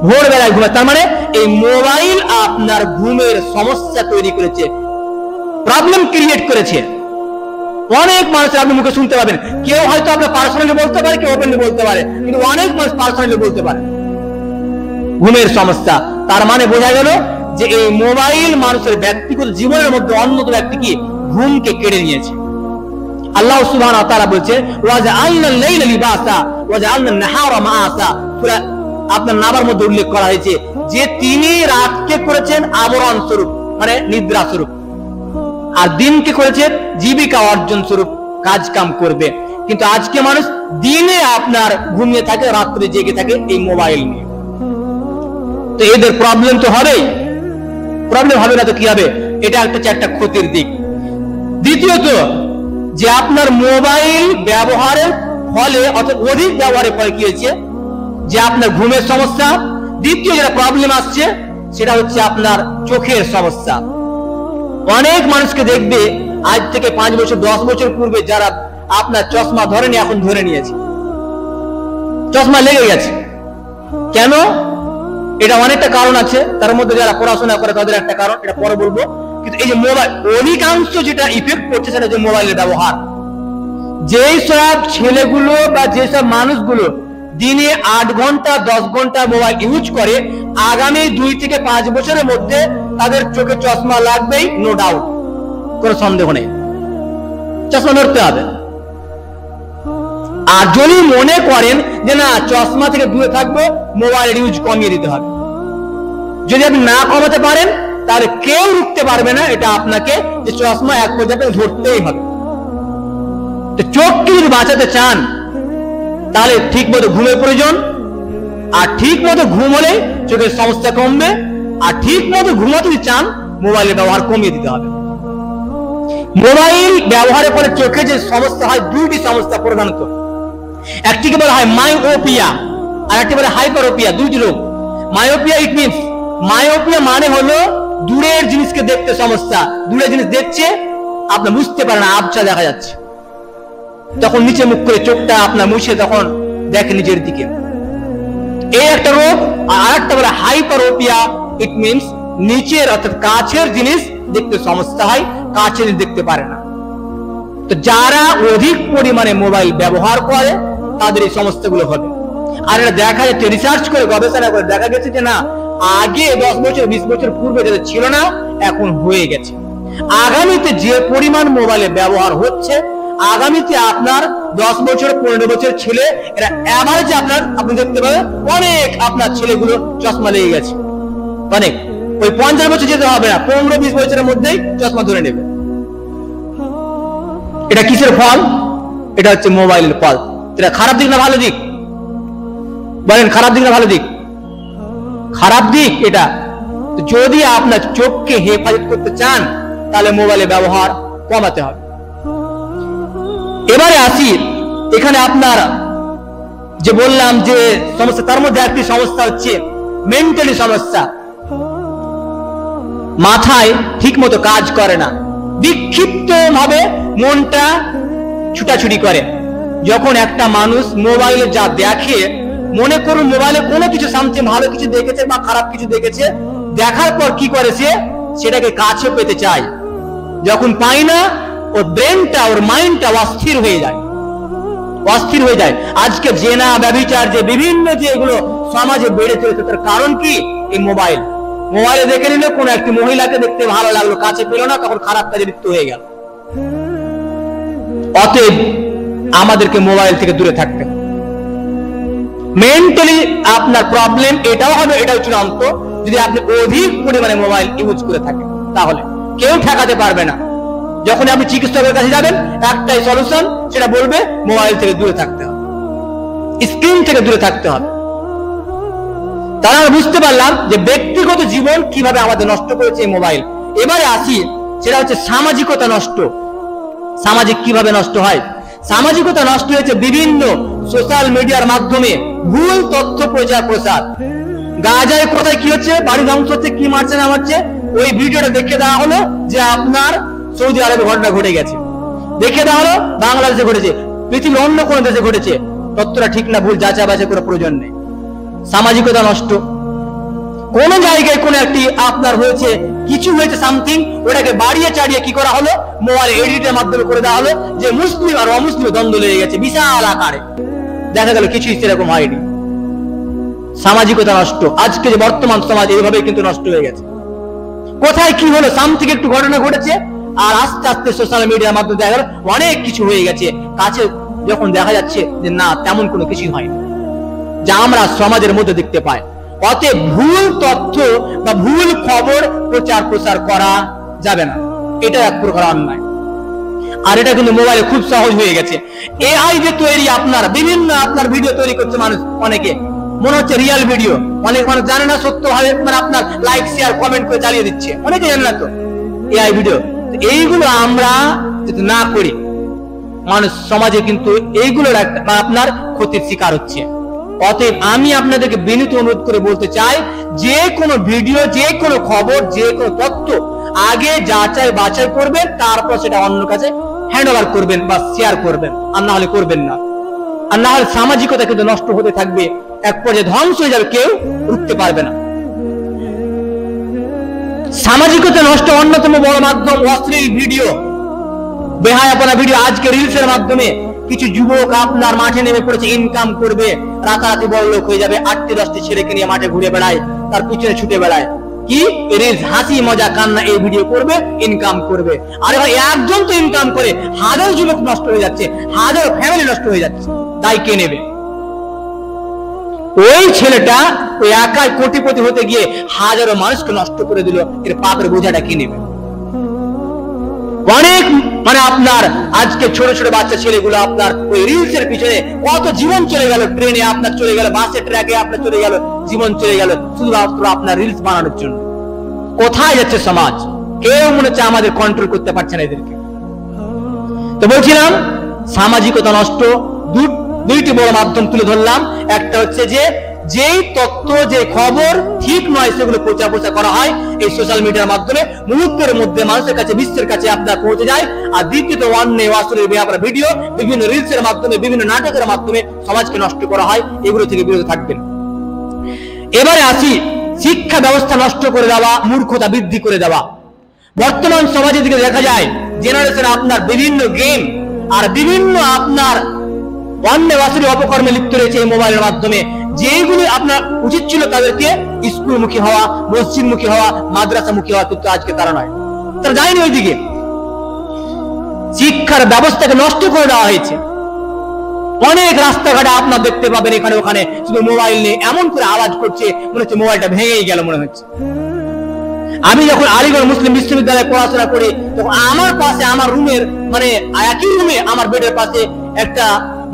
ভোরবেলায় ঘুম। তার মানে এই মোবাইল আপনার ঘুমের সমস্যা তৈরি করেছে, প্রবলেম ক্রিয়েট করেছে। অনেক মানুষের আপনি মুখে শুনতে পাবেন, কেউ হয়তো আপনার পার্সোনালি বলতে পারে, কেউ ওপেনলি বলতে পারে, কিন্তু অনেক মানুষ পার্সোনালি বলতে পারে ঘুমের সমস্যা। তার মানে বোঝা গেল যে এই মোবাইল মানুষের ব্যক্তিগত জীবনের মধ্যে অন্যতম একটি কি ঘুমকে কেড়ে নিয়েছে। আল্লাহ সুবহানাহু ওয়া তাআলা বলেছে, ওয়াজআলনা আল-লাইলা লিবাসা ওয়াজআলনা আন-নাহারা মাআসা। সূরা আপনার নাবার মধ্যে উল্লেখ করা হয়েছে যে তিনি রাতকে করেছেন আবরণ স্বরূপ, মানে নিদ্রা স্বরূপ, আর দিনকে করেছেন জীবিকা অর্জন স্বরূপ, কাজ কাম করবে। কিন্তু আজকে মানুষ দিনে আপনার ঘুমিয়ে থাকে, রাত্রে জেগে থাকে এই মোবাইল নিয়ে। তো এদের প্রবলেম তো হবেই, প্রবলেম হবে না তো কি হবে? এটা একটা ক্ষতির দিক। দ্বিতীয়ত, যে আপনার মোবাইল ব্যবহারের ফলে অর্থাৎ অধিক ব্যবহারের ফলে কি হয়েছে, যে আপনার ঘুমের সমস্যা। দ্বিতীয় যেটা প্রবলেম আসছে সেটা হচ্ছে আপনার চোখের সমস্যা। অনেক মানুষকে দেখবে আজ থেকে 5 বছর 10 বছর পূর্বে যারা আপনার চশমা ধরেনি, এখন ধরে নিয়েছে, চশমা লেগে গেছে। কেন? এটা অনেকটা কারণ আছে, তার মধ্যে যারা পড়াশোনা করে তাদের একটা কারণ, এটা পরে বলবো। কিন্তু এই যে মোবাইল, অধিকাংশ যেটা ইফেক্ট করছে সেটা যে মোবাইলের ব্যবহার। যেই সব ছেলেগুলো বা যেসব মানুষগুলো দিনে 8 ঘন্টা 10 ঘন্টা মোবাইল ইউজ করে, আগামী 2 থেকে 5 বছরের মধ্যে তাদের চোখে চশমা লাগবেই, নো ডাউট, কোনো সন্দেহ নেই, চশমা ধরতে হবে। আর যদি মনে করেন যে না চশমা থেকে দূরে থাকবো, মোবাইলের ইউজ কমিয়ে দিতে হবে। যদি আপনি না কমাতে পারেন তাহলে কেউ রুখতে পারবে না এটা আপনাকে, যে চশমা এক পর্যায়ে ধরতেই হবে। তো চোখকে যদি বাঁচাতে চান তাহলে ঠিক মতো ঘুমের প্রয়োজন, আর ঠিক মতো ঘুম হলে চোখের সমস্যা কমবে। আর ঠিক মতো ঘুমাতে যদি চান মোবাইলের ব্যবহার কমিয়ে দিতে হবে। মোবাইল ব্যবহারের পরে চোখে যে সমস্যা হয়, 2টি সমস্যা প্রধানত। একটিকে বলা হয় মায়োপিয়া আর একটি বলে হাইপারোপিয়া, 2টি রোগ। মায়োপিয়া ইট মিনস, মায়োপিয়া মানে হলো দূরের জিনিসকে দেখতে সমস্যা, দূরের জিনিস দেখছে আপনার বুঝতে পারে না, আবছা দেখা যাচ্ছে, তখন নিচে মুখ করে চোখটা আপনার মুছে তখন দেখে নিজের দিকে, এই একটা রোগ। আর আরেকটা বলে হাইপারোপিয়া, ইট মিনস নিচের অর্থাৎ কাছের জিনিস দেখতে সমস্যা হয়, কাছের জিনিস দেখতে পারে না। তো যারা অধিক পরিমাণে মোবাইল ব্যবহার করে তাদের এই সমস্যাগুলো হবে। আর এটা দেখা যাচ্ছে, রিসার্চ করে গবেষণা করে দেখা গেছে যে না, আগে 10 বছর 20 বছর পূর্বে যেটা ছিল না এখন হয়ে গেছে। আগামীতে যে পরিমাণ মোবাইলের ব্যবহার হচ্ছে, আগামীতে আপনার 10 বছর 15 বছর ছেলে, এরা এভারেজে আপনি দেখতে পাবেন অনেক আপনার ছেলেগুলো চশমা লেগে গেছে, অনেক। ওই 50 বছর যেতে হবে না, 15-20 বছরের মধ্যেই চশমা ধরে নেবে। এটা কিসের ফল? এটা হচ্ছে মোবাইলের ফল। এটা খারাপ দিক না ভালো দিক? বলেন, খারাপ দিক না ভালো দিক? খারাপ দিক এটা। যদি আপনার চোখকে হেফাজত করতে চান তাহলে মোবাইলের ব্যবহার কমাতে হবে। এবারে আসি, এখানে আপনার যে বললাম যে সমস্যা, তার মধ্যে একটি সমস্যা হচ্ছে মেন্টালি সমস্যা। মাথায় ঠিক মতো কাজ করে না, বিক্ষিপ্ত ভাবে মনটা ছুটাছুটি করে। যখন একটা মানুষ মোবাইলে যা দেখে, মনে করুন মোবাইলে কোনো কিছু সামথিং ভালো কিছু দেখেছে বা খারাপ কিছু দেখেছে, দেখার পর কি করেছে, সেটাকে কাছে পেতে চায়। যখন পাই না, ওর ব্রেনটা, ওর মাইন্ডটা অস্থির হয়ে যায়, অস্থির হয়ে যায়। আজকে জেনা, ব্যভিচার, যে বিভিন্ন যে এগুলো সমাজে বেড়ে চলেছে, তার কারণ কি? এই মোবাইল। মোবাইলে দেখে নিল, কোন একটি মহিলাকে দেখতে ভালো লাগলো, কাছে পেল না, তখন খারাপ কাজে লিপ্ত হয়ে গেল। অতএব আমাদেরকে মোবাইল থেকে দূরে থাকতে, মেন্টালি আপনার প্রবলেম এটাও হবে, এটাও চূড়ান্ত, যদি আপনি অধিক পরিমাণে মোবাইল ইউজ করে থাকেন, তাহলে কেউ ঠেকাতে পারবে না। যখন আপনি চিকিৎসকের কাছে যাবেন, একটাই সলিউশন, সেটা বলবে মোবাইল থেকে দূরে থাকতে হবে, স্ক্রিন থেকে দূরে থাকতে হবে। তারা বুঝতে পারলাম যে ব্যক্তিগত জীবন কিভাবে আমাদের নষ্ট করেছে এই মোবাইল। এবারে আসি, সেটা হচ্ছে সামাজিকতা নষ্ট। সামাজিক কিভাবে নষ্ট হয়? সামাজিকতা নষ্ট হয়েছে বিভিন্ন সোশ্যাল মিডিয়ার মাধ্যমে ভুল তথ্য প্রচার। গাজায় কোথায় কি হচ্ছে, বাড়ি ধ্বংস হচ্ছে, কি মারছে না মারছে, ওই ভিডিওটা দেখে দেওয়া হলো যে আপনার সৌদি আরবে ঘটনা ঘটে গেছে, দেখে দেওয়া হলো বাংলাদেশে ঘটেছে, পৃথিবীর অন্য কোন দেশে ঘটেছে। তথ্যটা ঠিক না ভুল যাচাই বাছাই করার প্রয়োজন নেই। সামাজিকতা নষ্ট। কোন জায়গায় কোন একটি আপনার হয়েছে, কিছু হয়েছে সামথিং, ওটাকে বাড়িয়ে চাড়িয়ে কি করা হলো, মোবাইল এডিটের মাধ্যমে করে দেওয়া হলো যে মুসলিম আর অমুসলিম দ্বন্দ্ব লেগে গেছে বিশাল আকারে, দেখা গেল কিছুই সেরকম হয়নি। সামাজিকতা নষ্ট। আজকে যে বর্তমান সমাজ এইভাবে কিন্তু নষ্ট হয়ে গেছে। কোথায় কি হলো, সামথিং একটু ঘটনা ঘটেছে, আর আস্তে আস্তে সোশ্যাল মিডিয়ার মাধ্যমে দেখা গেল অনেক কিছু হয়ে গেছে, কাছে যখন দেখা যাচ্ছে যে না, তেমন কোনো কিছুই হয়নি, যা আমরা সমাজের মধ্যে দেখতে পাই। অতএব ভুল তথ্য বা ভুল খবর প্রচার করা যাবে না, এটা এক প্রকার অন্যায়। আর এটা কিন্তু মোবাইলে খুব সহজ হয়ে গেছে। এআই যে তৈরি, আপনার বিভিন্ন আপনার ভিডিও তৈরি করছে মানুষ, অনেকে মনে হচ্ছে রিয়েল ভিডিও, অনেক মানুষ জানে না সত্য ভাবে, মানে আপনার লাইক শেয়ার কমেন্ট করে চালিয়ে দিচ্ছে, অনেকে জানে না তো এআই ভিডিও। এইগুলো আমরা যদি না করি, মানুষ সমাজে কিন্তু এইগুলোর আপনার ক্ষতির শিকার হচ্ছে। অতএব আমি আপনাদেরকে বিনীত অনুরোধ করে বলতে চাই, যে কোনো ভিডিও, যে কোনো খবর, যে কোনো তথ্য আগে যাচাই বাছাই করবেন, তারপর সেটা অন্য কাছে হ্যান্ড ওভার করবেন বা শেয়ার করবেন, আর না হলে করবেন না। আর না হলে সামাজিকতা কিন্তু নষ্ট হতে থাকবে, এক পর্যায়ে ধ্বংস হয়ে যাবে, কেউ রুখতে পারবে না। সামাজিকতা নষ্ট অন্যতম বড় মাধ্যম অশ্লীল ভিডিও, বেহায়াপনা ভিডিও। আজকে রিলসের মাধ্যমে কিছু যুবক আপনার মাঠে নেমে পড়েছে, ইনকাম করবে, রাতারাতি বড় লোক হয়ে যাবে, 8টি-10টি ছেলেকে নিয়ে মাঠে ঘুরে বেড়ায়, তার পিছনে ছুটে বেড়ায়, কি রিলস, হাসি মজা কান্না, এই ভিডিও করবে, ইনকাম করবে। আরে ভাই, একজন তো ইনকাম করে, হাজার যুবক নষ্ট হয়ে যাচ্ছে, হাজার ফ্যামিলি নষ্ট হয়ে যাচ্ছে, দায় কে নেবে? ওই ছেলেটা ওই একাই কোটিপতি হতে গিয়ে হাজারো মানুষকে নষ্ট করে দিল, এর পাপের বোঝাটা কি নেবে? অনেক মানে আপনার আজকে ছোট ছোট বাচ্চা ছেলেগুলো আপনার ওই রিলসের পিছনে কত জীবন চলে গেল, ট্রেনে আপনার চলে গেল, বাসে ট্র্যাকে আপনার চলে গেল, জীবন চলে গেল শুধুমাত্র আপনার রিলস বানানোর জন্য। কোথায় যাচ্ছে সমাজ? কেউ মনে হচ্ছে আমাদের কন্ট্রোল করতে পারছে না এদেরকে। তো বলছিলাম সামাজিকতা নষ্ট, দুইটি বড় মাধ্যম তুলে ধরলাম। একটা হচ্ছে যে যেই তথ্য, যে খবর ঠিক নয়, সেগুলো প্রচার করা হয় এই সোশ্যাল মিডিয়ার মাধ্যমে, মুহূর্তের মধ্যে মানুষের কাছে, বিশ্বের কাছে আপনার পৌঁছে যায়। আর দ্বিতীয়ত অন্যায় অশ্লীল বেহায়াপনা ভিডিও, বিভিন্ন রিলসের মাধ্যমে, বিভিন্ন নাটকের মাধ্যমে সমাজকে নষ্ট করা হয়, এগুলো থেকে বিরত থাকবেন। এবারে আসি, শিক্ষা ব্যবস্থা নষ্ট করে দেওয়া, মূর্খতা বৃদ্ধি করে দেওয়া। বর্তমান সমাজের দিকে দেখা যায় জেনারেশন আপনার বিভিন্ন গেম আর বিভিন্ন আপনার অন্যায় অশ্লীল অপকর্মে লিপ্ত রয়েছে এই মোবাইলের মাধ্যমে। যেগুলি আপনার উচিত ছিল তাদেরকে স্কুলমুখী হওয়া, মসজিদমুখী হওয়া, মাদ্রাসামুখী হওয়া, কিন্তু আজকে তারা নয়, তারা যায়নি ওইদিকে। শিক্ষার ব্যবস্থাকে নষ্ট করে দেওয়া হয়েছে। অনেক রাস্তাঘাটে আপনার দেখতে পাবেন এখানে ওখানে শুধু মোবাইল নিয়ে এমন করে আওয়াজ করছে, মনে হচ্ছে মোবাইলটা ভেঙেই গেল মনে হচ্ছে। আমি যখন আলিগড় মুসলিম বিশ্ববিদ্যালয়ে পড়াশোনা করি, তখন আমার পাশে, আমার রুমের মানে একই রুমে আমার বেডের পাশে একটা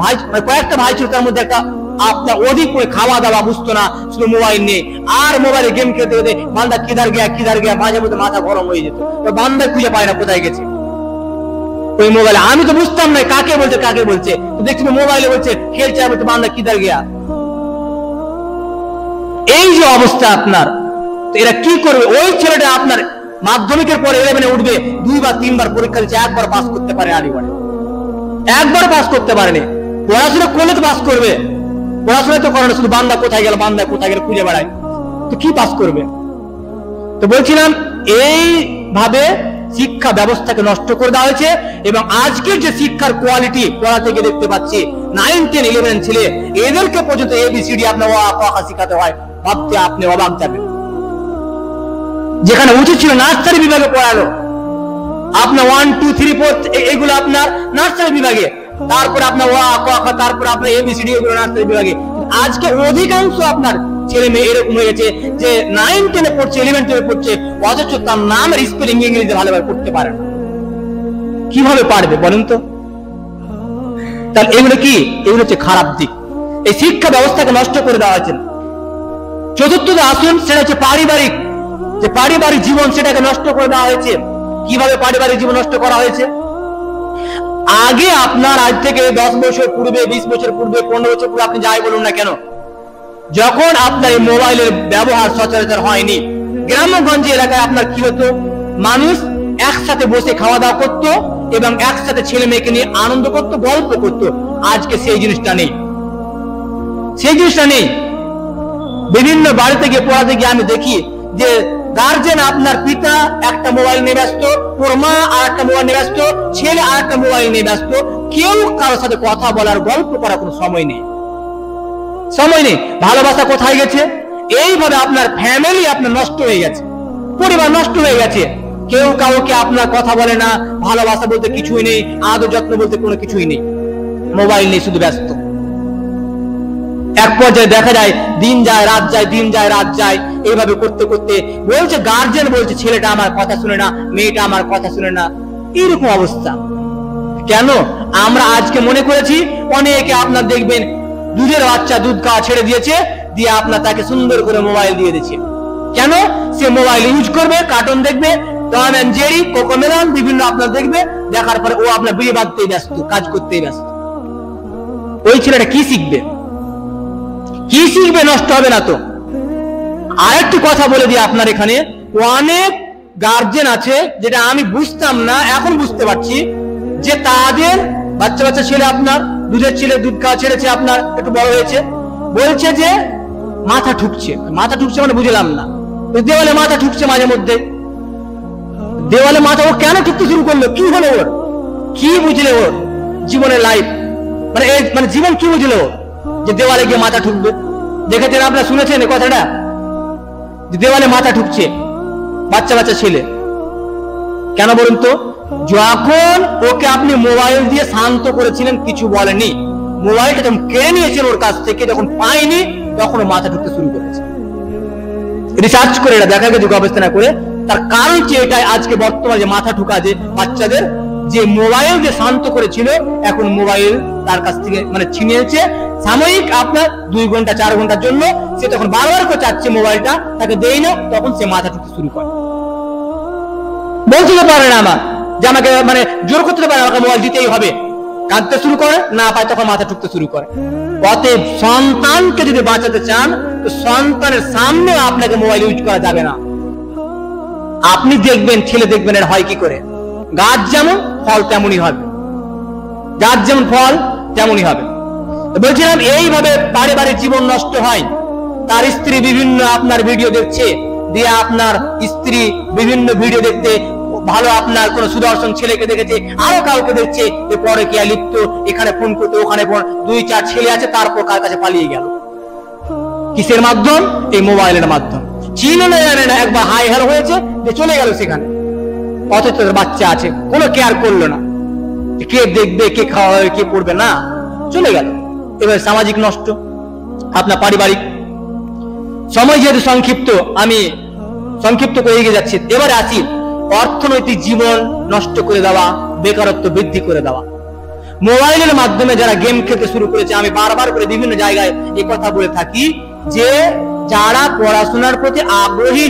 ভাই, কয়েকটা ভাই ছিল, তার মধ্যে একটা আপনার অধিক করে খাওয়া দাওয়া বুঝতো না, শুধু মোবাইল নিয়ে আর মোবাইলে গেম খেলতে খেতে বান্দা কিধার গিয়া মাঝে মধ্যে মাথা গরম হয়ে যেত, বান্দা খুঁজে পায় না কোথায় গেছে ওই মোবাইলে। আমি তো বুঝতাম না কাকে বলছে, তো দেখছি মোবাইলে বলছে খেলছে, আমি তো বান্দা কিধার গিয়া। এই যে অবস্থা আপনার, তো এরা কি করবে? ওই ছেলেটা আপনার মাধ্যমিকের পরে 11-এ উঠবে, 2 বা 3 বার পরীক্ষা দিচ্ছে, একবার পাস করতে পারে আলিবারে, একবার পাস করতে পারেনি। পড়াশোনা করলে তো পাস করবে, পড়াশোনা তো করে না, শুধু বান্দা কোথায় গেল খুঁজে বেড়ায়, তো কি পাস করবে? তো বলছিলাম এইভাবে শিক্ষা ব্যবস্থাকে নষ্ট করে দেওয়া হয়েছে। এবং আজকের যে শিক্ষার কোয়ালিটি পড়া থেকে দেখতে পাচ্ছি, 9, 10, 11 ছেলে, এদেরকে পর্যন্ত ABCD আপনার শিখাতে হয়, ভাবতে আপনি অবাক যাবেন। যেখানে উচিত ছিল নার্সারি বিভাগে পড়ালো, আপনার 1, 2, 3, 4 এগুলো আপনার নার্সারি বিভাগে, তারপর আপনার তারপর আপনার ABCD এগুলো নার্সারি বিভাগে। আজকে অধিকাংশ আপনার ছেলে মেয়ে এরকম হয়ে গেছে যে 9, 10 পড়ছে, 11, 12 পড়ছে, অথচ তার নামের স্পেলিং ইংরেজিতে ভালোভাবে পড়তে পারে না। কিভাবে পারবে বলেন তো? তাহলে এগুলো কি? এগুলো হচ্ছে খারাপ দিক। এই শিক্ষা ব্যবস্থাকে নষ্ট করে দেওয়া হয়েছে। চতুর্থ আসুন, সেটা হচ্ছে পারিবারিক, যে পারিবারিক জীবন সেটাকে নষ্ট করে দেওয়া হয়েছে। কিভাবে পারিবারিক জীবন নষ্ট করা হয়েছে? আগে আপনার আজ থেকে 10 বছর পূর্বে, 20 বছর পূর্বে, 15 বছর পূর্বে, আপনি যাই বলুন না কেন, যখন আপনার এই মোবাইলের ব্যবহার সচরাচর হয়নি, গ্রামগঞ্জে এলাকায় আপনার কি হতো? মানুষ একসাথে বসে খাওয়া দাওয়া করতো এবং একসাথে ছেলে মেয়েকে নিয়ে আনন্দ করতো, গল্প করতো। আজকে সেই জিনিসটা নেই, বিভিন্ন বাড়িতে গিয়ে পড়াতে গিয়ে আমি দেখি যে গার্জেন আপনার পিতা একটা মোবাইল নিয়ে ব্যস্ত, ওর মা আর একটা মোবাইল নিয়ে ব্যস্ত, ছেলে আর একটা মোবাইল নিয়ে ব্যস্ত, কেউ কারোর সাথে কথা বলার, গল্প করার কোনো সময় নেই। ভালোবাসা কোথায় গেছে? এইভাবে আপনার ফ্যামিলি আপনার নষ্ট হয়ে গেছে, পরিবার নষ্ট হয়ে গেছে। কেউ কাউকে আপনার কথা বলে না, ভালোবাসা বলতে কিছুই নেই, আদর যত্ন বলতে কোনো কিছুই নেই, মোবাইল নেই, শুধু ব্যস্ত। এক পর্যায়ে দেখা যায় দিন যায় রাত যায়, এইভাবে করতে করতে বলছে গার্জেন বলছে ছেলেটা আমার কথা শুনে না, মেয়েটা আমার কথা শুনে না, এরকম অবস্থা। কেন? আমরা আজকে মনে করেছি, অনেকে আপনার দেখবেন দুধের বাচ্চা দুধ খাওয়া ছেড়ে দিয়েছে, দিয়ে আপনার তাকে সুন্দর করে মোবাইল দিয়ে দিচ্ছে। কেন? সে মোবাইল ইউজ করবে, কার্টুন দেখবে, টম এন্ড জেরি, কোকোমেলন বিভিন্ন আপনার দেখবে, দেখার পরে ও আপনার বিয়ে বাঁধতেই ব্যস্ত, কাজ করতেই ব্যস্ত। ওই ছেলেটা কি শিখবে? নষ্ট হবে না তো? আরেকটি কথা বলে দিই আপনার, এখানে অনেক গার্জেন আছে, যেটা আমি বুঝতাম না, এখন বুঝতে পারছি, যে তাদের বাচ্চা ছেলে আপনার দুধ খাওয়া ছেড়েছে, আপনার একটু বড় হয়েছে, বলছে যে মাথা ঠুকছে মানে বুঝলাম না, দেওয়ালে মাথা ঠুকছে মাঝে মধ্যে, দেওয়ালে মাথা, ও কেন ঠুকতে শুরু করলো? কি হলো ওর? কি বুঝলে ওর জীবনের লাইফ, মানে জীবন কি বুঝলো যে দেওয়ালে গিয়ে মাথা ঠুকবে? দেখেছেন আপনারা, শুনেছেন এই কথাটা, যে দেওয়ালে মাথা ঠুকছে বাচ্চা ছেলে? কেন বলুন তো? যখন ওকে আপনি মোবাইল দিয়ে শান্ত করেছিলেন, কিছু বলেনি, মোবাইলটা যখন কেড়ে নিয়েছেন ওর কাছ থেকে, যখন পাইনি, তখন মাথা ঠুকতে শুরু করেছে। রিসার্চ করে এটা দেখা গেছে, গবেষণা করে, তার কারণ যে এটাই, আজকে বর্তমানে যে মাথা ঠুকা যে বাচ্চাদের, যে মোবাইল যে শান্ত করেছিল, এখন মোবাইল তার কাছ থেকে মানে ছিনিয়েছে, সাময়িক আপনার 2 ঘন্টা 4 ঘন্টার জন্য, সে তখন বারবার করে চাচ্ছে মোবাইলটা, তাকে দেই না, তখন সে মাথা ঠুকতে শুরু করে। বলতে পারে না আমার, যে আমাকে মানে জোর করতে পারে, আমাকে মোবাইল দিতেই হবে, কাঁদতে শুরু করে, না পায় তখন মাথা ঠুকতে শুরু করে। অতএব সন্তানকে যদি বাঁচাতে চান, তো সন্তানের সামনে আপনাকে মোবাইল ইউজ করা যাবে না। আপনি দেখবেন, ছেলে দেখবেন এর হয় কি করে, গাছ যেমন ফল তেমনই হবে, বলছিলাম এইভাবে পারিবারিক জীবন নষ্ট হয়। তার স্ত্রী বিভিন্ন আপনার ভিডিও দেখছে, দিয়ে আপনার স্ত্রী বিভিন্ন ভিডিও দেখতে ভালো, আপনার কোন সুদর্শন ছেলেকে দেখেছে, আরো কাউকে দেখছে, যে পরে কি লিপ্ত, এখানে ফোন করতে, ওখানে ফোন, 2-4 ছেলে আছে, তারপর কার কাছে পালিয়ে গেল। কিসের মাধ্যম? এই মোবাইলের মাধ্যম। চিনে না জানে না, একবার হাই হ্যালো হয়েছে, যে চলে গেল সেখানে, অথচ বাচ্চা আছে, কোনো কেয়ার করলো না, কে দেখবে, কে খাওয়া হবে, কে পড়বে না, চলে গেল। এবার সামাজিক নষ্ট, আপনার পারিবারিক। সময় যেহেতু সংক্ষিপ্ত, আমি সংক্ষিপ্ত করে এগিয়ে যাচ্ছি। এবারে আসি অর্থনৈতিক জীবন নষ্ট করে দেওয়া, বেকারত্ব বৃদ্ধি করে দেওয়া। মোবাইলের মাধ্যমে যারা গেম খেলতে শুরু করেছে, আমি বারবার করে বিভিন্ন জায়গায় এই কথা বলে থাকি যে যারা পড়াশোনার প্রতি আগ্রহী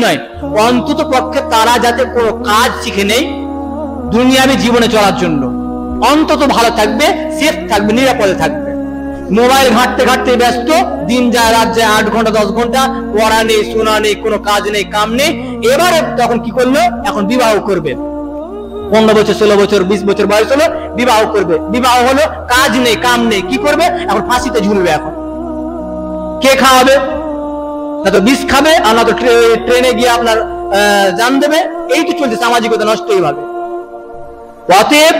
নয়, অন্তত পক্ষে তারা যাতে কোনো কাজ শিখে নেই দুনিয়াবী জীবনে চলার জন্য, অন্তত ভালো থাকবে, সেফ থাকবে, নিরাপদে থাকবে। মোবাইল ঘাঁটতে ঘাঁটতে ব্যস্ত, দিন যায় রাত যায়, 8 ঘন্টা 10 ঘন্টা, পড়া নেই, শোনা নেই, কোনো কাজ নেই, কাম নেই। এবারে তখন কি করলো, এখন বিবাহ করবে। 15 বছর 16 বছর 20 বছর বয়স হলো, বিবাহ করবে। বিবাহ হলো, কাজ নেই, কাম নেই, কি করবে, এখন ফাঁসিতে ঝুলবে। এখন কে খাওয়াবে? না তো বিষ খাবে, আর না তো ট্রেনে গিয়ে আপনার জান দেবে। এই তো চলছে, সামাজিকতা নষ্ট এইভাবে। অতএব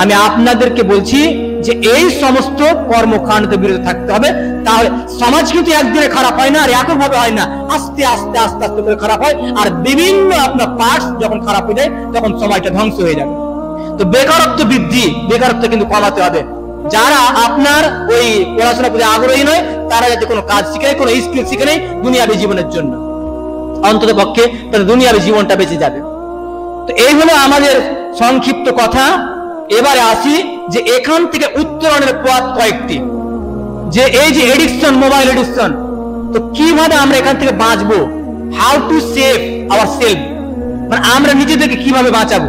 আমি আপনাদেরকে বলছি যে এই সমস্ত কর্মকাণ্ডের বিরুদ্ধে থাকতে হবে। তাহলে সমাজ কিন্তু একদিনে খারাপ হয় না, আর একভাবে হয় না, আস্তে আস্তে আস্তে আস্তে করে খারাপ হয়। আর বিভিন্ন আপনার পার্টস যখন খারাপ হয়ে যায় তখন সমাজটা ধ্বংস হয়ে যাবে। তো বেকারত্ব বৃদ্ধি, বেকারত্ব কিন্তু কমাতে হবে। যারা আপনার ওই পড়াশোনার প্রতি আগ্রহী নয় তারা যাতে কোনো কাজ শিখে নেয়, কোনো স্কিল শিখে নেয় দুনিয়াবী জীবনের জন্য, অন্তত পক্ষে তাদের দুনিয়াবী জীবনটা বেঁচে যাবে। তো এই হলো আমাদের সংক্ষিপ্ত কথা। এবারে আসি যে এখান থেকে উত্তরণের পথ কয়েকটি, যে এই যে এডিকশন, মোবাইল এডিকশন, তো কিভাবে আমরা এখান থেকে বাঁচবো, how to save our self, মানে আমরা নিজেদেরকে কিভাবে বাঁচাবো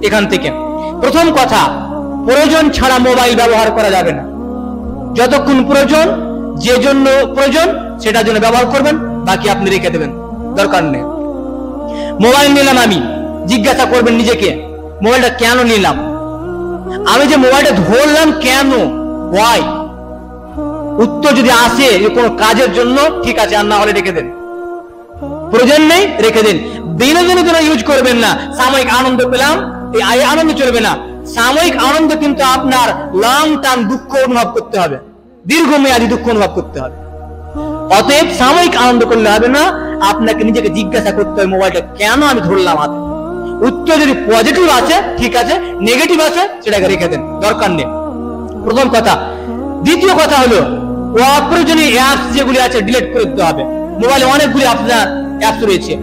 এখান থেকে। প্রথম কথা, প্রয়োজন ছাড়া মোবাইল ব্যবহার করা যাবে না। যতক্ষণ প্রয়োজন, যে জন্য প্রয়োজন সেটার জন্য ব্যবহার করবেন, বাকি আপনি রেখে দেবেন, দরকার নেই। মোবাইল নিলাম, আমি জিজ্ঞাসা করবেন নিজেকে, মোবাইলটা কেন নিলাম? আমি যে মোবাইলটা ধরলাম কেন, ওয়াই? উত্তর যদি আসে কোনো কাজের জন্য, ঠিক আছে, আর না হলে রেখে দেন। প্রয়োজন নেই, রেখে দিন। বিনোদনের জন্য ইউজ করবেন না। সাময়িক আনন্দ পেলাম, এই আনন্দ চলবে না। সাময়িক আনন্দ কিন্তু আপনার লং টার্ম দুঃখ অনুভব করতে হবে, দীর্ঘমেয়াদী দুঃখ অনুভব করতে হবে। অতএব সাময়িক আনন্দ করলে হবে না, আপনাকে নিজেকে জিজ্ঞাসা করতে হবে মোবাইলটা কেন আমি ধরলাম হাতে। উত্তর যদি পজিটিভ আছে ঠিক আছে, নেগেটিভ আছে সেটাকে রেখে দেন, দরকার নেই। প্রথম কথা। দ্বিতীয় কথা হলো অপ্রয়োজনীয় অ্যাপস যেগুলি আছে ডিলিট করে দিতে হবে। মোবাইলে অনেকগুলি আপনার অ্যাপস রয়েছে,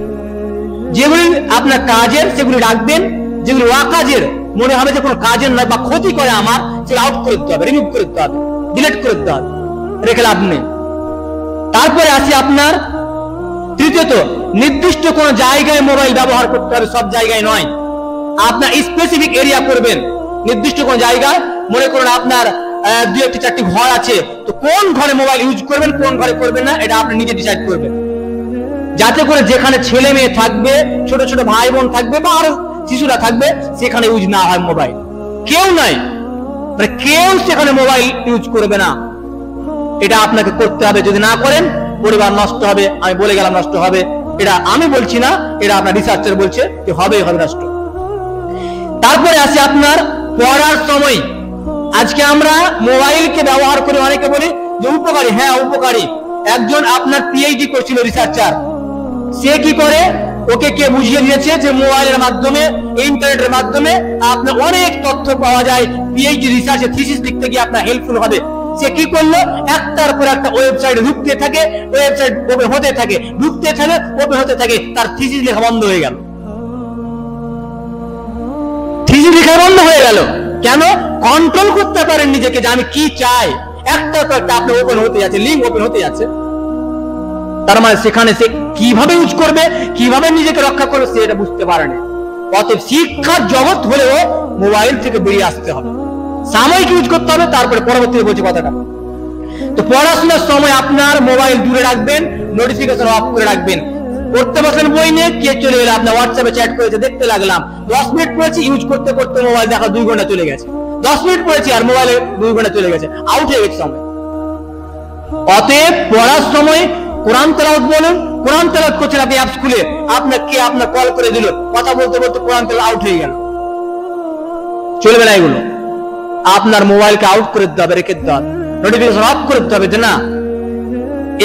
যেগুলি আপনার কাজের সেগুলি রাখবেন, যেগুলি অকাজের মনে হবে যে কোনো কাজের নয় বা ক্ষতি করে আমার, সেটা আউট করে দিতে হবে, রিমুভ করে দিতে হবে, ডিলিট করে দিতে হবে, রেখে লাভ নেই। তারপরে আসি আপনার তৃতীয়ত, নির্দিষ্ট কোন জায়গায় মোবাইল ব্যবহার করতে হবে, সব জায়গায় নয়। আপনার স্পেসিফিক এরিয়া করবেন, নির্দিষ্ট কোন জায়গায়। মনে করুন আপনার 2-1 4টি ঘর আছে, তো কোন ঘরে মোবাইল ইউজ করবেন, কোন ঘরে করবেন না, এটা আপনি নিজে ডিসাইড করবেন। যাতে করে যেখানে ছেলে মেয়ে থাকবে, ছোট ছোট ভাই বোন থাকবে বা আরো শিশুরা থাকবে, সেখানে ইউজ না হয় মোবাইল। কেউ নাই, মানে কেউ সেখানে মোবাইল ইউজ করবে না, এটা আপনাকে করতে হবে। যদি না করেন পরিবার নষ্ট হবে, আমি বলে গেলাম নষ্ট হবে। এটা আমি বলছি না, এটা আপনার রিসার্চার বলছে যে হবে নষ্ট। তারপরে আসি আপনার পড়ার সময়। আজকে আমরা মোবাইলকে ব্যবহার করে অনেকে বলি যে উপকারী, হ্যাঁ উপকারী। একজন আপনার পিএইচডি করছিল রিসার্চার, সে কি করে, ওকে কে বুঝিয়ে দিয়েছে যে মোবাইলের মাধ্যমে, ইন্টারনেটের মাধ্যমে আপনার অনেক তথ্য পাওয়া যায়, পিএইচডি রিসার্চে থিসিস লিখতে গিয়ে আপনার হেল্পফুল হবে। সে কি করলো, একটার পর একটা ওয়েবসাইটে ঢুকতে থাকে, ওয়েবসাইট ওপেন হতে থাকে, ঢুকতে থাকে, ওপেন হতে থাকে, তার থিসিস লেখা বন্ধ হয়ে গেল। থিসিস লেখা বন্ধ হয়ে গেল কেন? কন্ট্রোল করতে পারেন নিজেকে যে আমি কি চাই। একটার পর একটা আপনার ওপেন হতে যাচ্ছে, লিঙ্ক ওপেন হতে যাচ্ছে। তার মানে সেখানে সে কিভাবে ইউজ করবে, কিভাবে নিজেকে রক্ষা করবে, সে এটা বুঝতে পারে না। অতএব শিক্ষার জগৎ হলেও মোবাইল থেকে বেরিয়ে আসতে হবে, সাময়িক ইউজ করতে হবে। তারপরে পরবর্তীতে বলছি কথাটা। তো পড়াশোনার সময় আপনার মোবাইল দূরে রাখবেন, নোটিফিকেশন অফ করে রাখবেন। পড়তে বসেন বই নিয়ে, কে চলে গেল আপনার হোয়াটসঅ্যাপে চ্যাট করেছে, দেখতে লাগলাম, 10 মিনিট পড়েছি, ইউজ করতে করতে মোবাইল দেখা 2 ঘন্টা চলে গেছে। 10 মিনিট পড়েছি আর মোবাইলে 2 ঘন্টা চলে গেছে, আউট হয়ে গেছে সময়। অতএব পড়ার সময় কোরআন তেলাওয়াত বলুন, কোরআন তেলাওয়াত করছেন আপনি অ্যাপস খুলে, আপনাকে আপনার কল করে দিল, কথা বলতে বলতে কোরআন তেলাওয়াত আউট হয়ে গেল, চলবে না এগুলো। আপনার মোবাইলকে আউট করে দিতে হবে, রেখে দিতে হবে, নোটিফিকেশন অফ করে দিতে হবে যে না।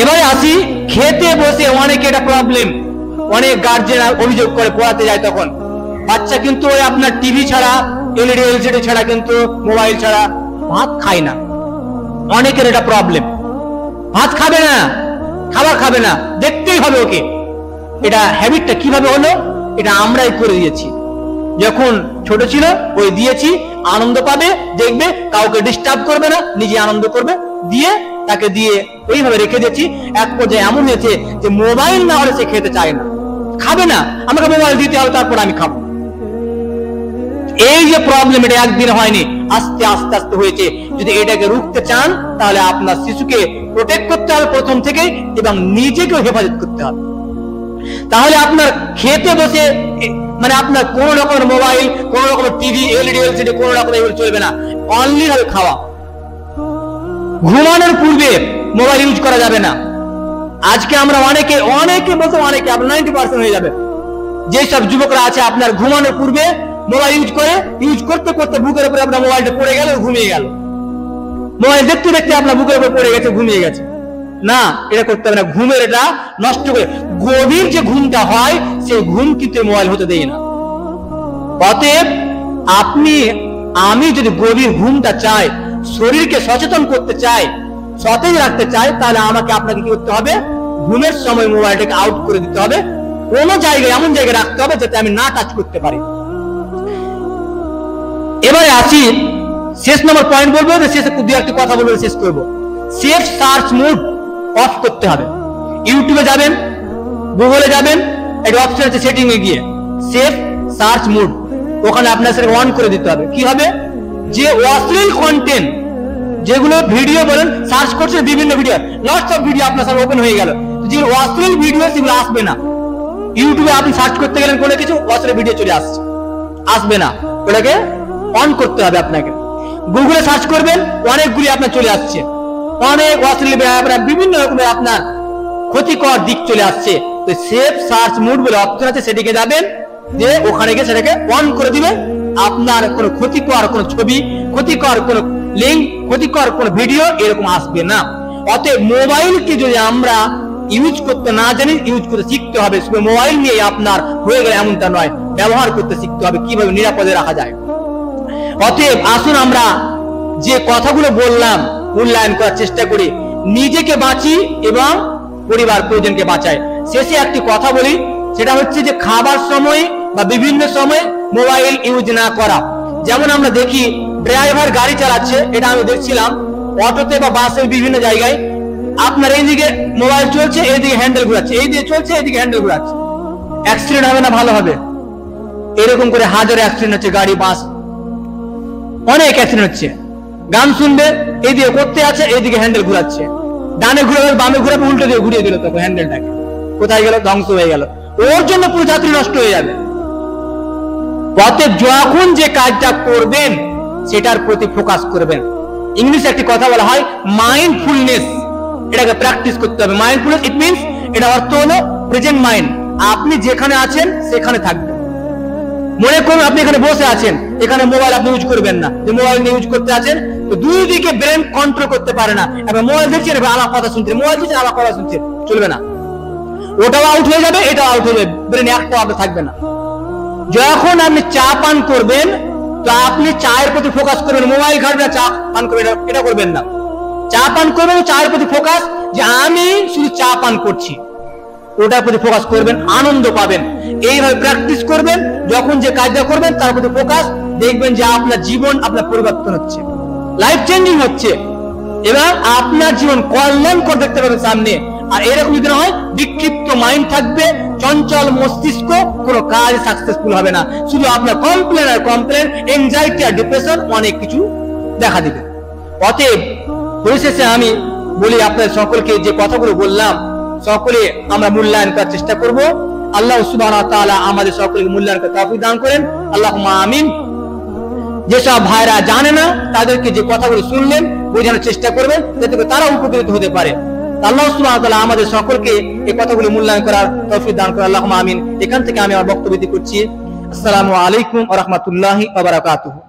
এবারে আসি খেতে বসে, অনেকে এটা প্রবলেম, অনেক গার্জেন অভিযোগ করে পড়াতে যায়, তখন বাচ্চা কিন্তু ওই আপনার টিভি ছাড়া, এলইডি এলসিডি ছাড়া, কিন্তু মোবাইল ছাড়া ভাত খায় না। অনেকের এটা প্রবলেম, ভাত খাবে না, খাবার খাবে না, দেখতেই হবে ওকে। এটা হ্যাবিটটা কিভাবে হলো? এটা আমরাই করে দিয়েছি। যখন ছোট ছিল ওই দিয়েছি, আনন্দ পাবে, দেখবে, কাউকে ডিস্টার্ব করবে না, নিজে আনন্দ করবে, তাকে দিয়ে ওইভাবে রেখে দিয়েছি। এক পর্যায়ে এমন হয়েছে যে মোবাইল না হলে সে খেতে চায় না, খাবে না, আমাকে মোবাইল দিতে হবে তারপর আমি খাবো। এই যে প্রবলেম, এটা একদিন হয়নি, আস্তে আস্তে আস্তে হয়েছে। যদি এটাকে রুখতে চান তাহলে আপনার শিশুকে প্রোটেক্ট করতে হবে প্রথম থেকে, এবং নিজেকেও হেফাজত করতে হবে। তাহলে আপনার খেতে বসে মানে আপনার কোন রকমের মোবাইল, কোন রকমের টিভি, এলইডি, এলসিডি কোন রকম এগুলো চলবে না, অনলি হবে খাওয়া। ঘুমানোর পূর্বে মোবাইল ইউজ করা যাবে না। আজকে আমরা অনেকে বলতে অনেকে, আপনার 90% হয়ে যাবে যেসব যুবকরা আছে আপনার ঘুমানোর পূর্বে মোবাইল ইউজ করতে করতে বুকের উপরে আপনার মোবাইলটা পড়ে গেল, ঘুমিয়ে গেল। মোবাইল দেখতে দেখতে আপনার বুকের উপরে পড়ে গেছে, ঘুমিয়ে গেছে। না, এটা করতে হবে না। ঘুমের এটা নষ্ট করে, গভীর যে ঘুমটা হয় সেই ঘুম কিন্তু মোবাইল হতে দেয় না। অতএব আমি যদি গভীর ঘুমটা চাই, শরীরকে সচেতন করতে চাই, সতেজ রাখতে চাই, তাহলে আপনাকে কি করতে হবে? ঘুমের সময় মোবাইলটাকে আউট করে দিতে হবে, কোন জায়গায় এমন জায়গায় রাখতে হবে যাতে আমি না টাচ করতে পারি। এবারে আসি শেষ নম্বর পয়েন্ট বলবো, শেষে দু একটি কথা বলবো, শেষ করবো। সেফ সার্চ মোড অফ করতে হবে। ইউটিউবে যাবেন, গুগলে যাবেন, একটা অপশন আছে সেটিং এ গিয়ে সেফ সার্চ মোড, ওখানে আপনার সেটা অন করে দিতে হবে। কি হবে? যে অশ্লীল কন্টেন্ট, যেগুলো ভিডিও বলেন সার্চ করছেন, বিভিন্ন ভিডিও, লটস অফ ভিডিও আপনার সামনে ওপেন হয়ে গেল, যে অশ্লীল ভিডিও সেগুলো আসবে না। ইউটিউবে আপনি সার্চ করতে গেলেন কোনো কিছু, অশ্লীল ভিডিও চলে আসবে না, ওটাকে অন করতে হবে আপনাকে। গুগলে সার্চ করবেন, অনেকগুলি আপনার চলে আসছে, অনেক অশ্লীল বিভিন্ন রকমের আপনার ক্ষতিকর দিক চলে আসছে। তো সেফ সার্চ মোড বলে অপশন আছে, সেদিকে যাবেন, যে ওখানে গিয়ে সেটাকে অন করে দিবেন। আপনার কোনো ক্ষতিকর কোনো ছবি, ক্ষতিকর কোনো লিঙ্ক, ক্ষতিকর কোনো ভিডিও এরকম আসবে না। অতএব মোবাইলকে যদি আমরা ইউজ করতে না জানি, ইউজ করতে শিখতে হবে। শুধু মোবাইল নিয়ে আপনার হয়ে গেলে এমনটা নয়, ব্যবহার করতে শিখতে হবে, কিভাবে নিরাপদে রাখা যায়। অতএব আসুন আমরা যে কথাগুলো বললাম মূল্যায়ন করার চেষ্টা করি, নিজেকে বাঁচি এবং পরিবার পরিজনকে বাঁচাই। শেষে একটি কথা বলি, সেটা হচ্ছে যে খাবার সময় বা বিভিন্ন সময় মোবাইল ইউজ না করা। যেমন আমরা দেখি ড্রাইভার গাড়ি চালাচ্ছে, এটা আমি দেখছিলাম অটোতে বা বাসে বিভিন্ন জায়গায়, আপনার এইদিকে মোবাইল চলছে, এইদিকে হ্যান্ডেল ঘুরাচ্ছে, এইদিকে চলছে, এইদিকে হ্যান্ডেল ঘুরাচ্ছে। অ্যাক্সিডেন্ট হবে না? ভালো হবে। এরকম করে হাজার অ্যাক্সিডেন্ট হচ্ছে, গাড়ি, বাস, অনেক অ্যাক্সিডেন্ট হচ্ছে। গান শুনবে, এইদিকে করতে আছে, এইদিকে হ্যান্ডেল ঘুরাচ্ছে, ডানে ঘুরাবে, বামে ঘুরাবে, উল্টো দিয়ে ঘুরিয়ে দিল, তখন হ্যান্ডেলটাকে কোথায় গেল? ধ্বংস হয়ে গেল। ওর জন্য পুরো যাত্রী নষ্ট হয়ে যাবে। অতএব যখন যে কাজটা করবেন সেটার প্রতি ফোকাস করবেন। ইংলিশে একটি কথা বলা হয় মাইন্ডফুলনেস, এটাকে প্র্যাকটিস করতে হবে। মাইন্ডফুলনেস ইট মিন্স, এটা অর্থ হলো প্রেজেন্ট মাইন্ড। আপনি যেখানে আছেন সেখানে থাকবেন। মনে করুন আপনি এখানে বসে আছেন, এখানে মোবাইল আপনি ইউজ করবেন না। যে মোবাইল নিয়ে ইউজ করতে আছেন, তো দুই দিকে ব্রেন কন্ট্রোল করতে পারে না। এবার মোবাইল দেখছেন, আমার কথা শুনছেন, মোবাইল দিচ্ছেন, আমার কথা শুনছেন, চলবে না। ওটাও আউট হয়ে যাবে, এটাও আউট হয়ে যাবে, ব্রেন একটা আপনার থাকবে না। যখন আপনি চা পান করবেন, তো আপনি চায়ের প্রতি ফোকাস করবেন, মোবাইল ঘাটবেন, চা পান করবেন, এটা করবেন না। চা পান করবেন, চায়ের প্রতি ফোকাস, যে আমি শুধু চা পান করছি, ওটার প্রতি ফোকাস করবেন, আনন্দ পাবেন। এইভাবে প্র্যাকটিস করবেন, যখন যে কাজটা করবেন তার প্রতি ফোকাস, দেখবেন যে আপনার জীবন আপনার পরিবর্তন হচ্ছে, লাইফ চেঞ্জিং হচ্ছে, এবং আপনার জীবন কল্যাণকর দেখতে পাবেন সামনে। আর এরকম যদি না হয়, বিক্ষিপ্ত মাইন্ড থাকবে, চঞ্চল মস্তিষ্ক, কোনো কাজ সাকসেসফুল হবে না। শুধু আপনার কমপ্লেন আর কমপ্লেন, এনজাইটি আর ডিপ্রেশন অনেক কিছু দেখা দিবে। অতএব পরিশেষে আমি বলি, আপনাদের সকলকে যে কথাগুলো বললাম, সকলে আমরা মূল্যায়ন করার চেষ্টা করব। আল্লাহ সুবহানাহু ওয়া তাআলা আমাদের সকলকে মূল্যায়ন করার তৌফিক দান করেন, আল্লাহুম্মা আমিন। যেসব ভাইরা জানে না, তাদেরকে যে কথাগুলো শুনলেন বোঝানোর চেষ্টা করবেন, যাতে তারা উপকৃত হতে পারে। আল্লাহ সুবহানাহু ওয়া তাআলা আমাদের সকলকে এই কথাগুলো মূল্যায়ন করার তৌফিক দান করেন, আল্লাহুম্মা আমিন। এখান থেকে আমি আমার বক্তব্য করছি। আসসালামু আলাইকুম ওয়া রাহমাতুল্লাহি ওয়া বারাকাতুহু।